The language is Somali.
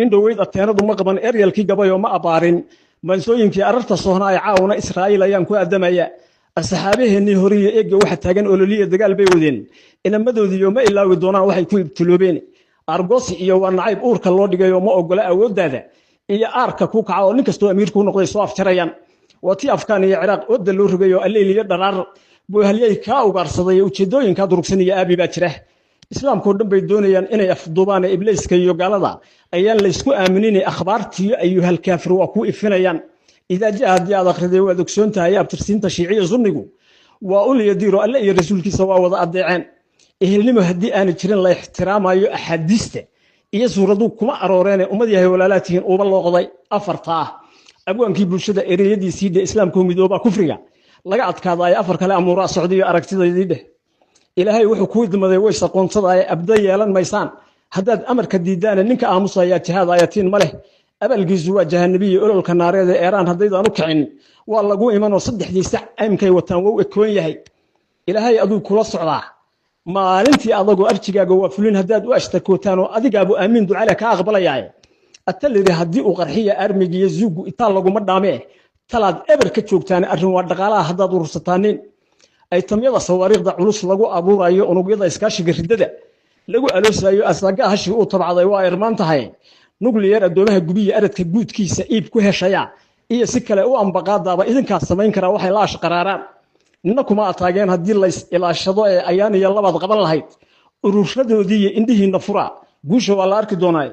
in dhaweyd ateenadu ma qaban eryalkii gabayo ma abaarin mansooyinkii ararta sohna ay caawna Israa'iil ayaan ku aadamaya asxaabaheennii horiye eega waxa taagan ololiya dagaal bay wadeen inamadoodiyo ma ilaawi doonaan waxay ku ibtiloobeen argos iyo wanacayb uurka loo dhigayo ma ogola awooddaada iyo aarka ku kaca oo nin kastoo amiirku noqday soo afjarayaan wati Afkaan iyo Ciraaq wada loo rugayo alleeliyo dharaar buu halyay ka ugaarsaday ujeedooyinka durugsan iyo aabi baa jira islaamku dhanbay doonayaan inay afduubaan ibliiska iyo gaalada ayaan la isku aaminin akhbaartii ayuhal kaafir waa ku ifinayaan ida jahad ya akhriday waa dogsoontahay abtirsiinta shiiciga sunnigu waa ul yadiiro alle iyo rasuulkiisa waa wada adeeceen ehelnimo hadii aan jirin la ixtiraamayo axaadiista iyo suuradu kuma arooreen ummad yahay walaalaatihiin uba loo qoday afarta abwaankii bulshada ereyadiisii de islaamku midooba kufriga laga adkaaday afar kale amuura socdiyo aragtideedii ilaahay wuxuu ku idmaday way saqoonsaday abda yeelan maysaan haddaad amarka diidaan ninka aamusaya jihaad ayatiin ma leh abalgiisu waa jahanabiye ololka naareed ee Iiraan haddaydan u kicin waa lagu imanoo saddexdii sac aymkay wataan waa ekoon yahay ilaahay aduu kula socdaa maalintii adagoo arjigaaga waa fulin haddaad u ashtakootaan oo adigaabu aamin ducale ka aqbalayaa ataliri haddii uu qarxiya armigiyo zuugu inta laguma dhaamee talaad eber ka joogtaan arrin waa dhaqaalaha haddaad urursataanin ay tamyada sawaariiqda culus lagu abuurayo unugyada iskaashiga ridada lagu aloosayo asaga hashi uu tabcaday waa irmaan tahay nuclear adoomaha gubiya aradka guudkiisa iib ku heshaya iyo si kale u ambaqaadaaba idinka samayn kara waxay la ashqaraaraan nina kuma ataageen haddii la ilaashado ee ayaan iyo labaad qaban lahayd ururadoodii indhihiina fura guusha waa la arki doonaa